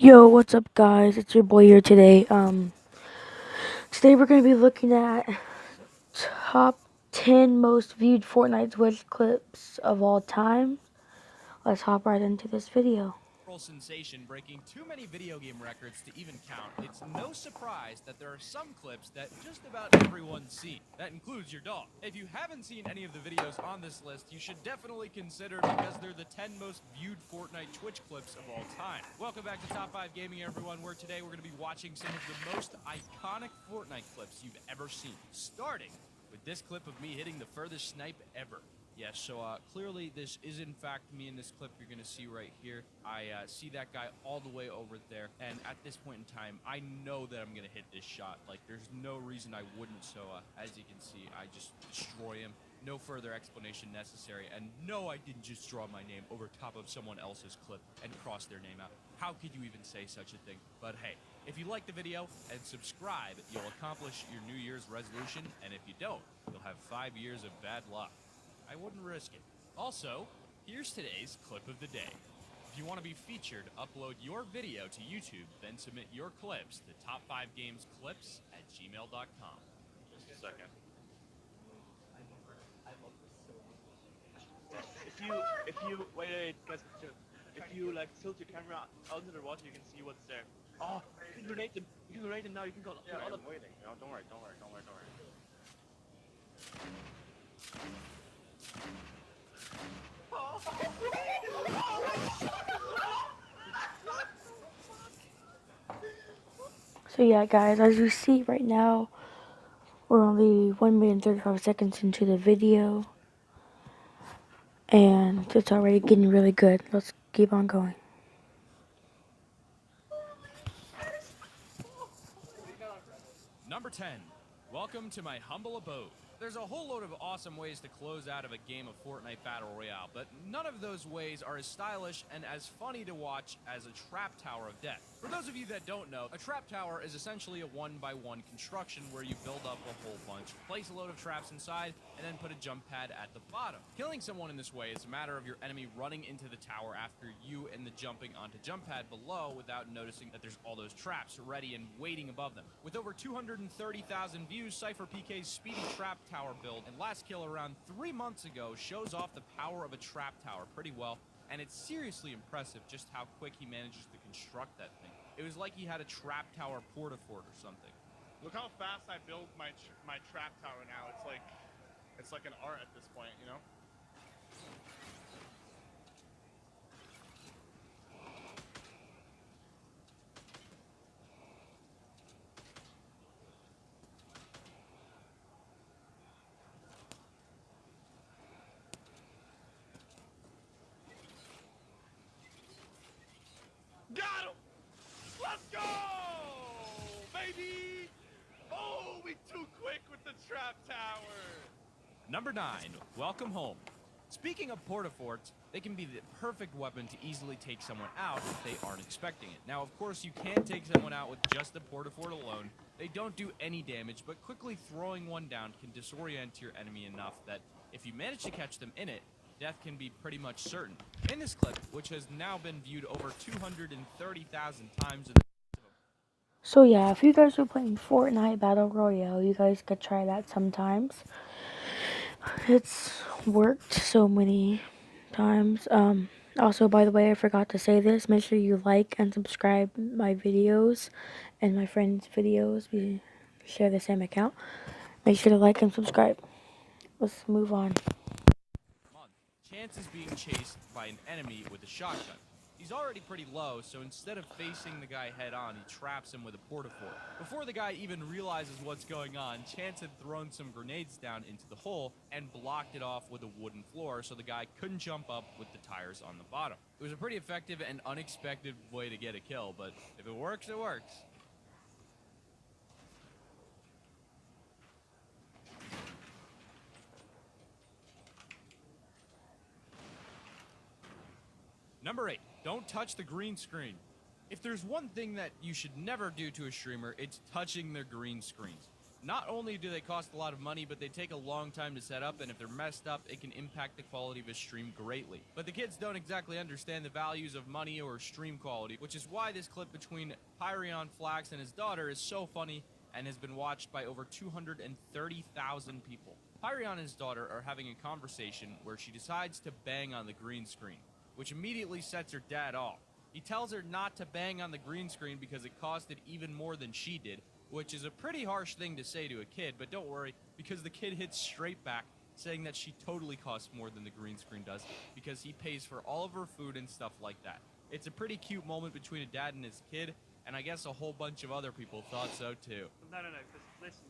Yo, what's up guys? It's your boy here today. Today we're gonna be looking at top 10 most viewed Fortnite Twitch clips of all time. Let's hop right into this video. Sensation breaking too many video game records to even count, it's no surprise that there are some clips that just about everyone's seen. That includes your dog. If you haven't seen any of the videos on this list, you should definitely consider because they're the 10 most viewed Fortnite Twitch clips of all time. Welcome back to Top 5 Gaming, everyone, where today we're going to be watching some of the most iconic Fortnite clips you've ever seen. Starting with this clip of me hitting the furthest snipe ever. Yes, so clearly this is in fact me in this clip you're going to see right here. I see that guy all the way over there, and at this point in time, I know that I'm going to hit this shot. Like, there's no reason I wouldn't, so as you can see, I just destroy him. No further explanation necessary, and no, I didn't just draw my name over top of someone else's clip and cross their name out. How could you even say such a thing? But hey, if you like the video and subscribe, you'll accomplish your New Year's resolution, and if you don't, you'll have 5 years of bad luck. I wouldn't risk it. Also, here's today's clip of the day. If you want to be featured, upload your video to YouTube, then submit your clips to top5gamesclips@gmail.com. Just a second. If you wait, guys, if you like tilt your camera under the water, you can see what's there. Oh, you can grenade them. You can grenade them now. You can go. Yeah, I'm waiting. No, don't worry. So yeah guys, as you see right now, we're only 1 minute and 35 seconds into the video. And it's already getting really good. Let's keep on going. Number 10. Welcome to my humble abode. There's a whole load of awesome ways to close out of a game of Fortnite Battle Royale, but none of those ways are as stylish and as funny to watch as a trap tower of death. For those of you that don't know, a trap tower is essentially a one-by-one construction where you build up a whole bunch, place a load of traps inside, and then put a jump pad at the bottom. Killing someone in this way is a matter of your enemy running into the tower after you and the jumping onto jump pad below without noticing that there's all those traps ready and waiting above them. With over 230,000 views, Cypher PK's speedy trap tower build and last kill around 3 months ago shows off the power of a trap tower pretty well, and it's seriously impressive just how quick he manages to construct that thing. It was like he had a trap tower porta-fort or something. Look how fast I build my trap tower now. It's like an art at this point, you know? Got him! Let's go! Baby! Oh, we too quick with the trap tower! Number 9. Welcome home. Speaking of porta-forts, they can be the perfect weapon to easily take someone out if they aren't expecting it. Now, of course, you can't take someone out with just the porta-fort alone. They don't do any damage, but quickly throwing one down can disorient your enemy enough that if you manage to catch them in it, death can be pretty much certain. In this clip, which has now been viewed over 230,000 times in the So yeah, if you guys are playing Fortnite Battle Royale, you guys could try that sometimes. It's worked so many times. Also, by the way, I forgot to say this. Make sure you like and subscribe my videos and my friends' videos. We share the same account. Make sure to like and subscribe. Let's move on. month. Chance is being chased by an enemy with a shotgun. He's already pretty low, so instead of facing the guy head on, he traps him with a porta-fort. Before the guy even realizes what's going on, Chance had thrown some grenades down into the hole and blocked it off with a wooden floor so the guy couldn't jump up with the tires on the bottom. It was a pretty effective and unexpected way to get a kill, but if it works, it works. Number 8, don't touch the green screen. If there's one thing that you should never do to a streamer, it's touching their green screens. Not only do they cost a lot of money, but they take a long time to set up, and if they're messed up, it can impact the quality of a stream greatly. But the kids don't exactly understand the values of money or stream quality, which is why this clip between Pyrion Flax and his daughter is so funny and has been watched by over 230,000 people. Pyrion and his daughter are having a conversation where she decides to bang on the green screen, which immediately sets her dad off. He tells her not to bang on the green screen because it costed even more than she did, which is a pretty harsh thing to say to a kid, but don't worry, because the kid hits straight back, saying that she totally costs more than the green screen does, because he pays for all of her food and stuff like that. It's a pretty cute moment between a dad and his kid, and I guess a whole bunch of other people thought so too. No, because listen,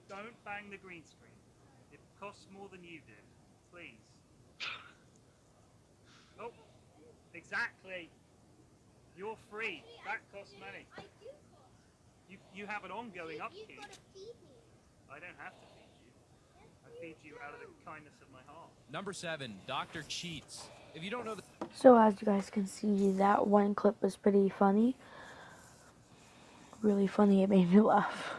don't bang the green screen. It costs more than you did. Please. Oh, exactly. You're free. That costs money. You have an ongoing upkeep. I don't have to feed you. I feed you out of the kindness of my heart. Number 7, Dr. Cheats. If you don't know the So as you guys can see, that one clip was pretty funny. Really funny, it made me laugh.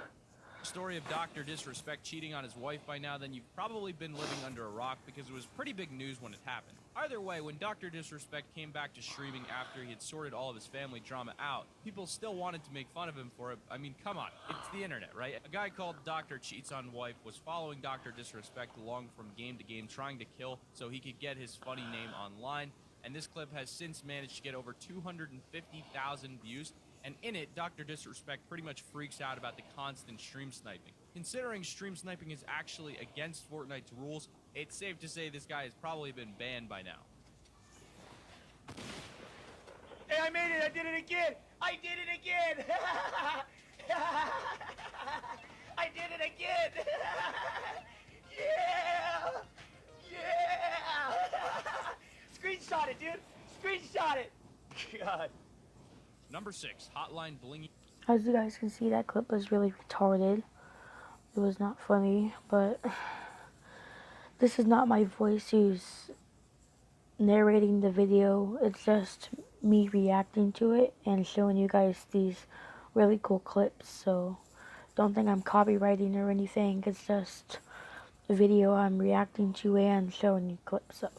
story of Dr. Disrespect cheating on his wife by now, then you've probably been living under a rock, because it was pretty big news when it happened. Either way, when Dr. Disrespect came back to streaming after he had sorted all of his family drama out, people still wanted to make fun of him for it. I mean, come on, it's the internet, right? A guy called Dr. Cheats on Wife was following Dr. Disrespect along from game to game, trying to kill so he could get his funny name online, and this clip has since managed to get over 250,000 views. And in it, Dr. Disrespect pretty much freaks out about the constant stream sniping. Considering stream sniping is actually against Fortnite's rules, it's safe to say this guy has probably been banned by now. Hey, I made it! I did it again! I did it again! I did it again! Yeah! Yeah! Screenshot it, dude! Screenshot it! God. Number 6, Hotline Blingy. As you guys can see, that clip was really retarded. It was not funny, but this is not my voice who's narrating the video. It's just me reacting to it and showing you guys these really cool clips. So don't think I'm copywriting or anything. It's just a video I'm reacting to and showing you clips of.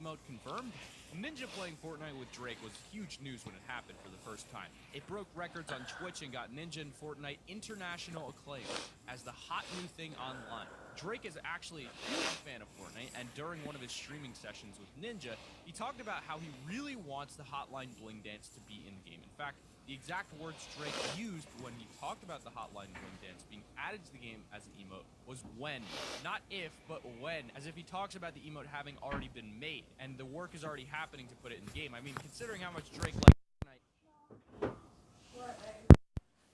Emote confirmed. Ninja playing Fortnite with Drake was huge news when it happened for the first time. It broke records on Twitch and got Ninja and Fortnite international acclaim as the hot new thing online. Drake is actually a huge fan of Fortnite, and during one of his streaming sessions with Ninja, he talked about how he really wants the Hotline Bling dance to be in-game. In fact, the exact words Drake used when he talked about the Hotline Bling dance being added to the game as an emote was when. Not if, but when. As if he talks about the emote having already been made, and the work is already happening to put it in game. I mean, considering how much Drake likes Fortnite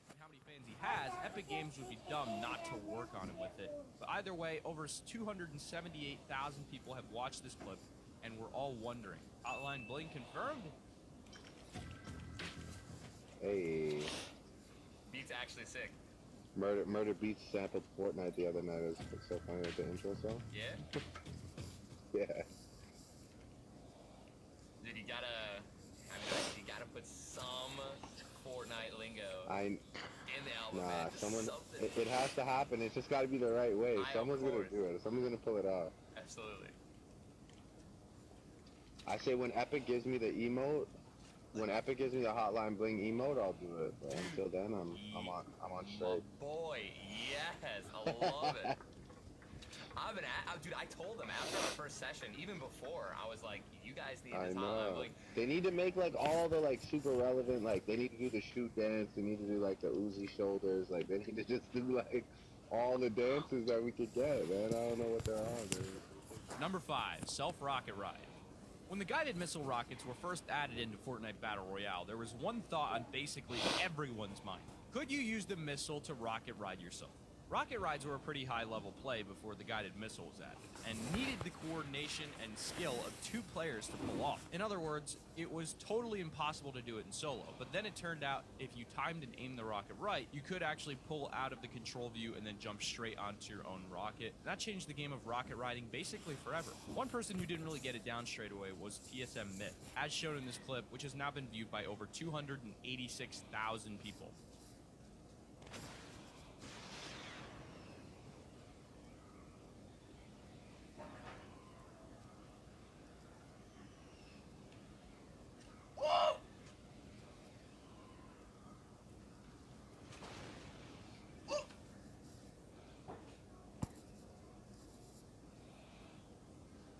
and how many fans he has, Epic Games would be dumb not to work on it with it. But either way, over 278,000 people have watched this clip, and we're all wondering, Hotline Bling confirmed? Hey. Beat's actually sick. Murder Beats sampled Fortnite the other night. It was so funny with the intro song. Yeah? Yeah. Dude, you gotta put some Fortnite lingo in the album, man. Just someone, something. it has to happen. It's just gotta be the right way. Someone's gonna do it. Someone's gonna pull it off. Absolutely. I say when Epic gives me the emote, when Epic gives me the Hotline Bling emote, I'll do it. But until then, I'm on straight. My boy, yes, I love it. Dude, I told them after the first session, even before, I was like, you guys need I this know. Hotline Bling. They need to make like all the like super relevant, like they need to do the shoot dance, they need to do like the Uzi shoulders, like they need to just do like all the dances that we could get, man. I don't know what they're on, dude. Number 5, Self-Rocket Ride. When the guided missile rockets were first added into Fortnite Battle Royale, there was one thought on basically everyone's mind. Could you use the missile to rocket ride yourself? Rocket rides were a pretty high-level play before the guided missile was added, and needed the coordination and skill of 2 players to pull off. In other words, it was totally impossible to do it in solo, but then it turned out if you timed and aimed the rocket right, you could actually pull out of the control view and then jump straight onto your own rocket. That changed the game of rocket riding basically forever. One person who didn't really get it down straight away was TSM Myth, as shown in this clip, which has now been viewed by over 286,000 people.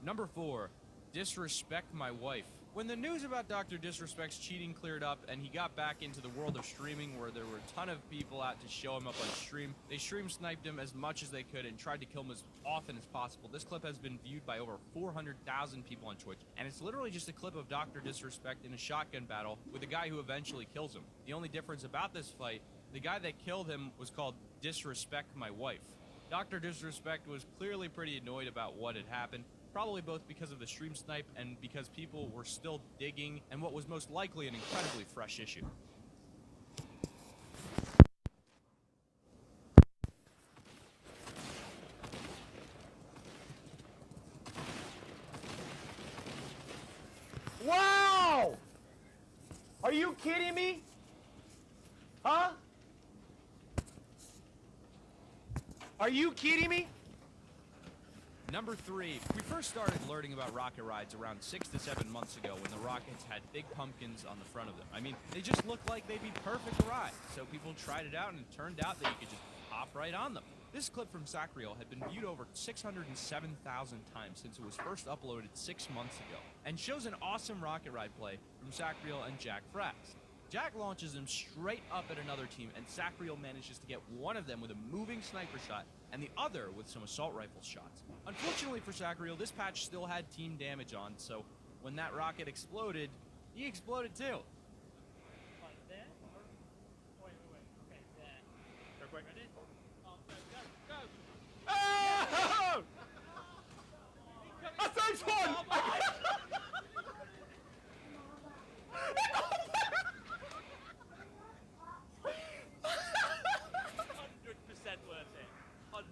Number 4, disrespect my wife. When the news about Dr. Disrespect's cheating cleared up and he got back into the world of streaming where there were a ton of people out to show him up on stream, they stream sniped him as much as they could and tried to kill him as often as possible. This clip has been viewed by over 400,000 people on Twitch, and it's literally just a clip of Dr. Disrespect in a shotgun battle with a guy who eventually kills him. The only difference about this fight, the guy that killed him was called Disrespect My Wife. Dr. Disrespect was clearly pretty annoyed about what had happened, probably both because of the stream snipe and because people were still digging and what was most likely an incredibly fresh issue. Wow! Are you kidding me? Huh? Are you kidding me? Number 3, we first started learning about rocket rides around 6 to 7 months ago when the rockets had big pumpkins on the front of them. I mean, they just looked like they'd be perfect to ride, so people tried it out and it turned out that you could just hop right on them. This clip from Sacriel had been viewed over 607,000 times since it was first uploaded 6 months ago, and shows an awesome rocket ride play from Sacriel and Jack Frax. Jack launches him straight up at another team, and Sacriel manages to get one of them with a moving sniper shot and the other with some assault rifle shots. Unfortunately for Sacriel, this patch still had team damage on, so when that rocket exploded, he exploded too. Like there? Wait. Okay, there. Quick. Ready? Go. Oh! A third one! 100% worth it. 100%.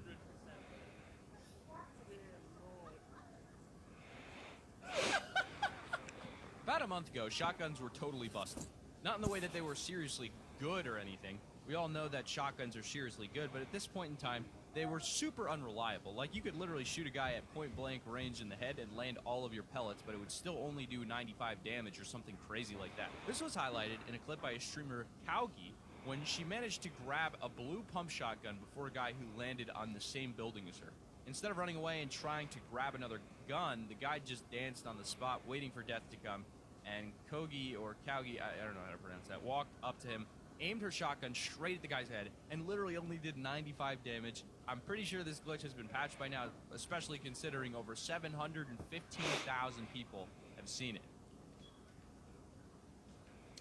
About a month ago, shotguns were totally busted. Not in the way that they were seriously good or anything. We all know that shotguns are seriously good, but at this point in time, they were super unreliable. Like, you could literally shoot a guy at point blank range in the head and land all of your pellets, but it would still only do 95 damage or something crazy like that. This was highlighted in a clip by a streamer, Kaugi, when she managed to grab a blue pump shotgun before a guy who landed on the same building as her. Instead of running away and trying to grab another gun, the guy just danced on the spot, waiting for death to come, and Kogi, or Kaugi, I don't know how to pronounce that, walked up to him, aimed her shotgun straight at the guy's head, and literally only did 95 damage. I'm pretty sure this glitch has been patched by now, especially considering over 715,000 people have seen it.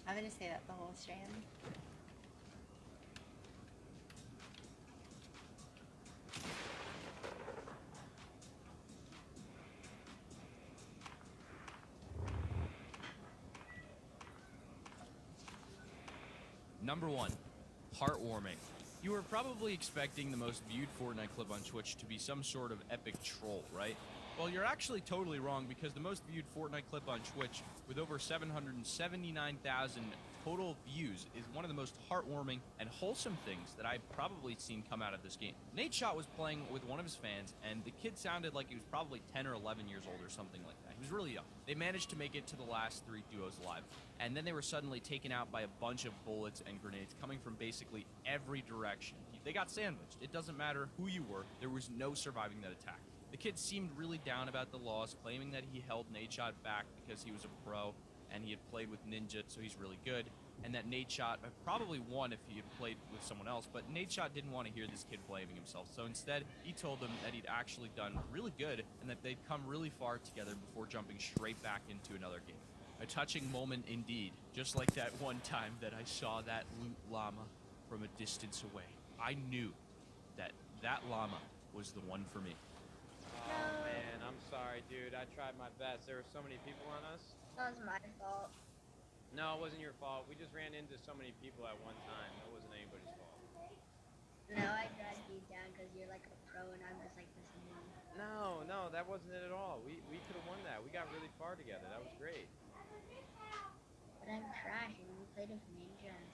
I'm gonna say that the whole stream. Number 1, heartwarming. You were probably expecting the most viewed Fortnite clip on Twitch to be some sort of epic troll, right? Well, you're actually totally wrong, because the most viewed Fortnite clip on Twitch, with over 779,000 total views, is one of the most heartwarming and wholesome things that I've probably seen come out of this game. Nate Shot was playing with one of his fans, and the kid sounded like he was probably 10 or 11 years old or something like that. He was really young. They managed to make it to the last 3 duos alive, and then they were suddenly taken out by a bunch of bullets and grenades coming from basically every direction. They got sandwiched. It doesn't matter who you were, there was no surviving that attack. The kid seemed really down about the loss, claiming that he held Nate Shot back because he was a pro and he had played with Ninja, so he's really good, and that Nate Shot probably won if he had played with someone else, but Nate Shot didn't want to hear this kid blaming himself, so instead he told them that he'd actually done really good and that they'd come really far together before jumping straight back into another game. A touching moment indeed, just like that one time that I saw that loot llama from a distance away. I knew that that llama was the one for me. Oh man, I'm sorry, dude. I tried my best. There were so many people on us. That was my fault. No, it wasn't your fault. We just ran into so many people at one time. That wasn't anybody's fault. No, I dragged you down because you're like a pro and I'm just like this noob. No, that wasn't it at all. We could have won that. We got really far together. That was great. But I'm trash and we played with ninjas.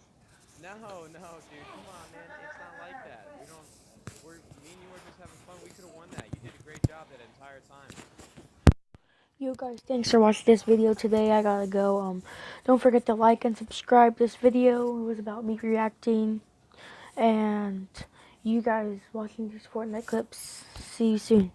No, dude. Come on, man. It's not like that. Me and you were just having fun. We could have won that. You did a great job that entire time. Yo guys, thanks for watching this video today. I gotta go. Don't forget to like and subscribe this video. It was about me reacting. And you guys watching these Fortnite clips. See you soon.